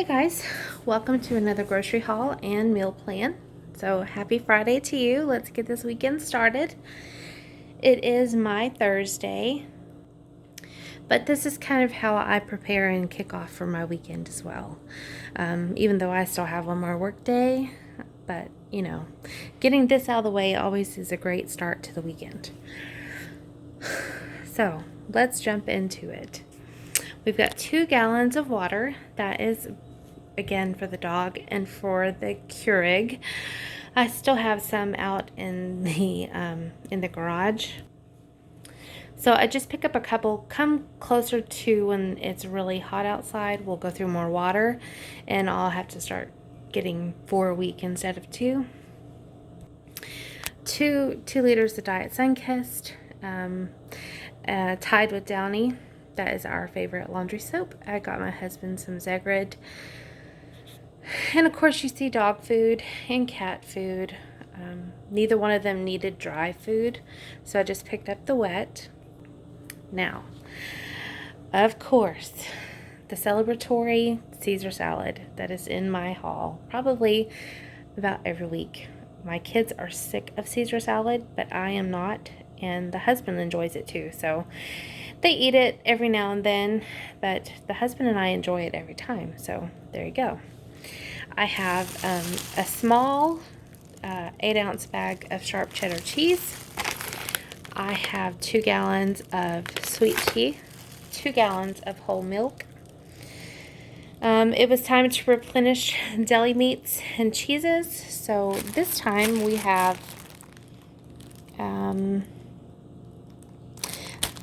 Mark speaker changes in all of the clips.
Speaker 1: Guys, welcome to another grocery haul and meal plan. So happy Friday to you. Let's get this weekend started. It is my Thursday, but this is kind of how I prepare and kick off for my weekend as well. Even though I still have one more work day, but you know, getting this out of the way always is a great start to the weekend. So let's jump into it. We've got 2 gallons of water. That is again for the dog and for the Keurig. I still have some out in the garage. So I just pick up a couple. Come closer to when it's really hot outside, we'll go through more water, and I'll have to start getting 4 a week instead of 2. 2 liters of Diet Sunkist, Tide with Downy. That is our favorite laundry soap. I got my husband some Zegrid. And of course you see dog food and cat food. Neither one of them needed dry food, so I just picked up the wet. Now, of course, the celebratory Caesar salad that is in my haul probably about every week. My kids are sick of Caesar salad, but I am not, and the husband enjoys it too. So they eat it every now and then, but the husband and I enjoy it every time. So there you go. I have a small 8-ounce bag of sharp cheddar cheese. I have 2 gallons of sweet tea, 2 gallons of whole milk. It was time to replenish deli meats and cheeses, so this time we have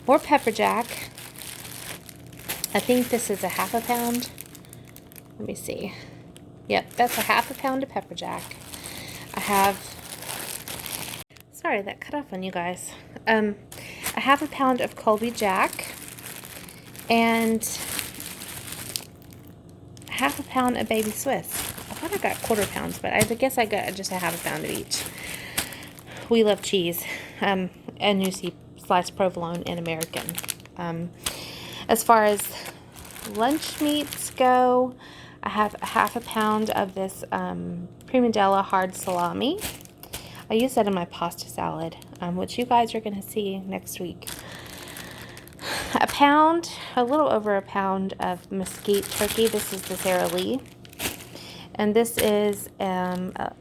Speaker 1: more pepper jack. I think this is a ½ pound. Let me see. Yep, that's a ½ pound of pepper jack. I have, sorry that cut off on you guys. A ½ pound of Colby Jack and ½ pound of baby Swiss. I thought I got quarter pounds, but I guess I got just a ½ pound of each. We love cheese, and you see sliced provolone and American. As far as lunch meats go, I have a ½ pound of this Prima Della hard salami. I use that in my pasta salad, which you guys are going to see next week. A little over a pound of mesquite turkey. This is the Sara Lee. And this is a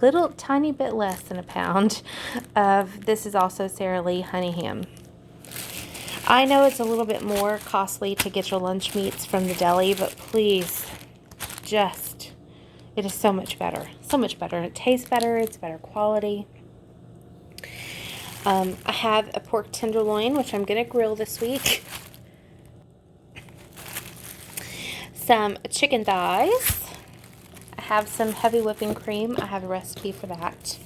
Speaker 1: little tiny bit less than a pound of, this is also Sara Lee honey ham. I know it's a little bit more costly to get your lunch meats from the deli, but please, it is so much better. So much better. It tastes better. It's better quality. I have a pork tenderloin, which I'm going to grill this week. Some chicken thighs. I have some heavy whipping cream. I have a recipe for that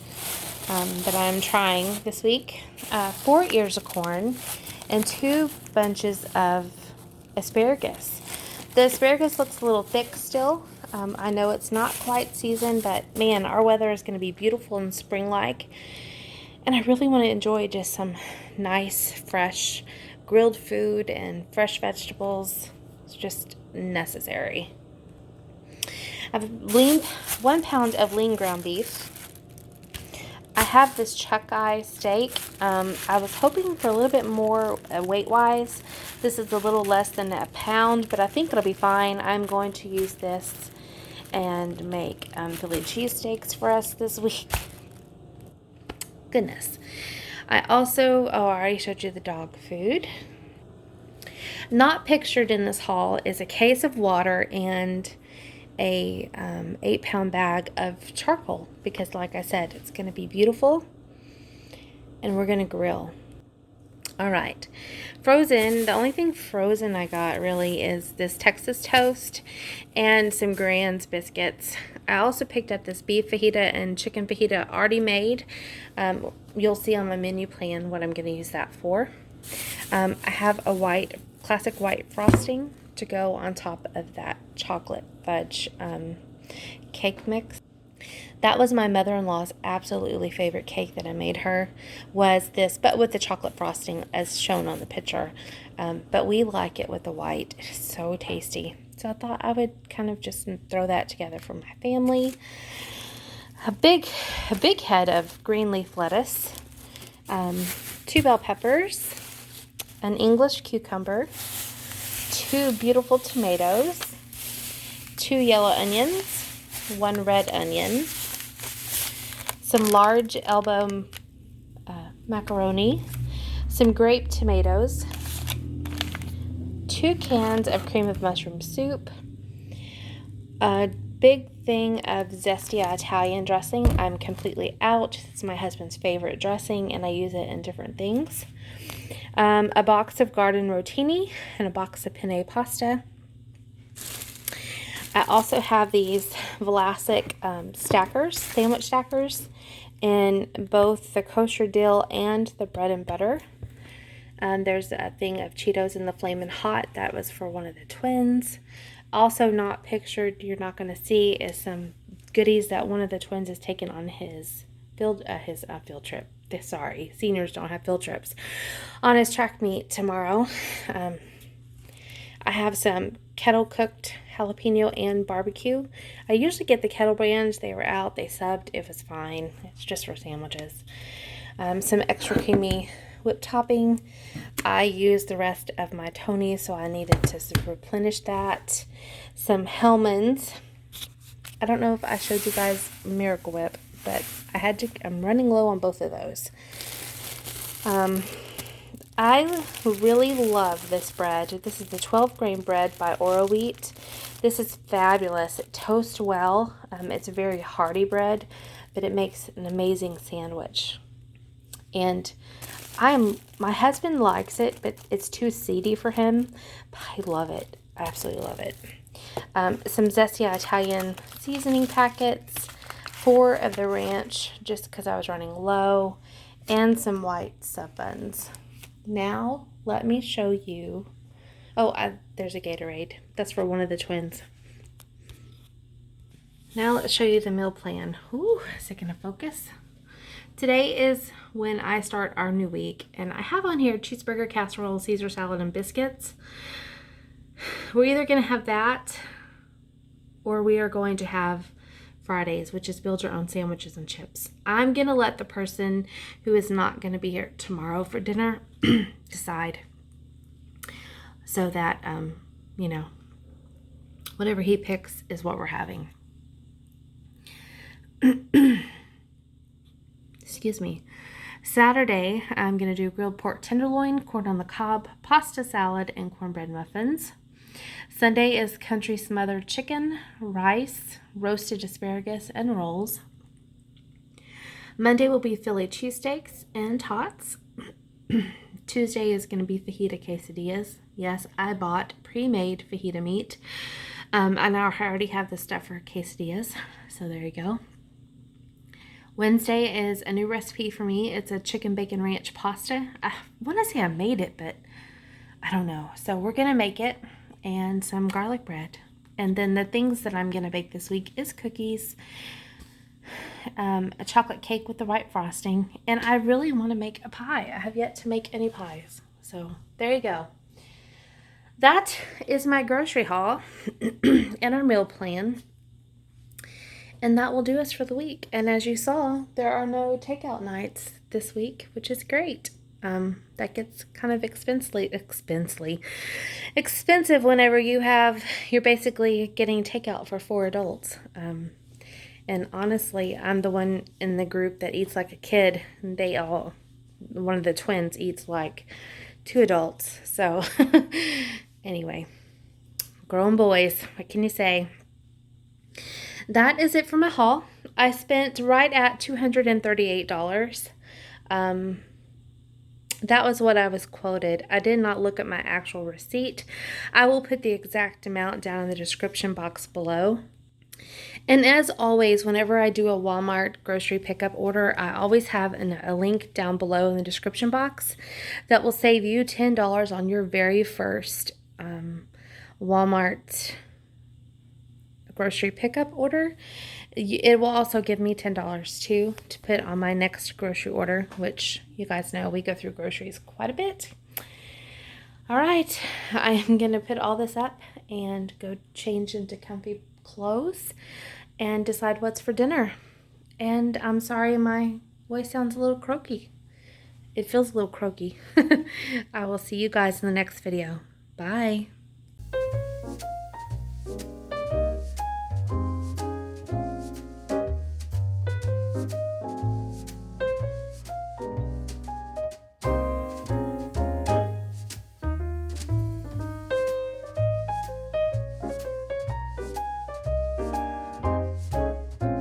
Speaker 1: I'm trying this week. 4 ears of corn and 2 bunches of asparagus. The asparagus looks a little thick still. I know it's not quite seasoned, but man, our weather is going to be beautiful and spring-like. And I really want to enjoy just some nice, fresh grilled food and fresh vegetables. It's just necessary. I have 1 pound of lean ground beef. I have this chuck eye steak. I was hoping for a little bit more weight-wise. This is a little less than a pound, but I think it'll be fine. I'm going to use this and make Philly cheesesteaks for us this week. Goodness. I already showed you the dog food. Not pictured in this haul is a case of water and a 8-pound bag of charcoal, because like I said, it's going to be beautiful and we're going to grill. All right, frozen, the only thing frozen I got really is this Texas toast and some Grand's biscuits. I also picked up this beef fajita and chicken fajita already made. You'll see on my menu plan what I'm going to use that for. I have a classic white frosting to go on top of that chocolate fudge cake mix. That was my mother-in-law's absolutely favorite cake that I made her, was this, but with the chocolate frosting as shown on the picture. But we like it with the white. It is so tasty. So I thought I would kind of just throw that together for my family. A big head of green leaf lettuce, 2 bell peppers, an English cucumber, 2 beautiful tomatoes, 2 yellow onions, 1 red onion, some large elbow macaroni, some grape tomatoes, 2 cans of cream of mushroom soup, a big thing of zesty Italian dressing. I'm completely out. It's my husband's favorite dressing, and I use it in different things. A box of garden rotini and a box of penne pasta. I also have these Vlasic sandwich stackers, in both the kosher dill and the bread and butter. There's a thing of Cheetos in the Flamin' Hot. That was for one of the twins. Also not pictured, you're not going to see, is some goodies that one of the twins has taken on his field trip. Sorry, seniors don't have field trips. On his track meet tomorrow. I have some kettle cooked jalapeno and barbecue. I usually get the kettle brands. They were out. They subbed. It was fine. It's just for sandwiches. Some extra creamy whipped topping. I used the rest of my Tony, so I needed to replenish that. Some Hellmann's. I don't know if I showed you guys Miracle Whip, but I'm running low on both of those. I really love this bread. This is the 12 grain bread by Oro Wheat. This is fabulous. It toasts well. It's a very hearty bread, but it makes an amazing sandwich. And my husband likes it, but it's too seedy for him. But I love it. I absolutely love it. Some zesty Italian seasoning packets, 4 of the ranch, just because I was running low, and some white sub buns. Now, let me show you. There's a Gatorade. That's for one of the twins. Now, let's show you the meal plan. Ooh, is it going to focus? Today is when I start our new week, and I have on here cheeseburger, casserole, Caesar salad, and biscuits. We're either going to have that, or we are going to have Fridays, which is build your own sandwiches and chips. I'm going to let the person who is not going to be here tomorrow for dinner decide, so that, whatever he picks is what we're having. Excuse me. Saturday, I'm going to do grilled pork tenderloin, corn on the cob, pasta salad, and cornbread muffins. Sunday is country smothered chicken, rice, roasted asparagus, and rolls. Monday will be Philly cheesesteaks and tots. Tuesday is going to be fajita quesadillas. Yes, I bought pre-made fajita meat. I already have the stuff for quesadillas, so there you go. Wednesday is a new recipe for me. It's a chicken bacon ranch pasta. I want to say I made it, but I don't know. So we're going to make it, and some garlic bread. And then the things that I'm going to bake this week is cookies, a chocolate cake with the white frosting, and I really want to make a pie. I have yet to make any pies. So there you go. That is my grocery haul and our meal plan. And that will do us for the week. And as you saw, there are no takeout nights this week, which is great. That gets kind of expensive whenever you're basically getting takeout for 4 adults. And honestly, I'm the one in the group that eats like a kid. And one of the twins eats like 2 adults. So anyway, grown boys, what can you say? That is it for my haul. I spent right at $238. That was what I was quoted. I did not look at my actual receipt. I will put the exact amount down in the description box below. And as always, whenever I do a Walmart grocery pickup order, I always have a link down below in the description box that will save you $10 on your very first Walmart grocery pickup order. It will also give me $10 too to put on my next grocery order, which you guys know we go through groceries quite a bit. All right, I am going to put all this up and go change into comfy clothes and decide what's for dinner. And I'm sorry my voice sounds a little croaky. It feels a little croaky. I will see you guys in the next video. Bye.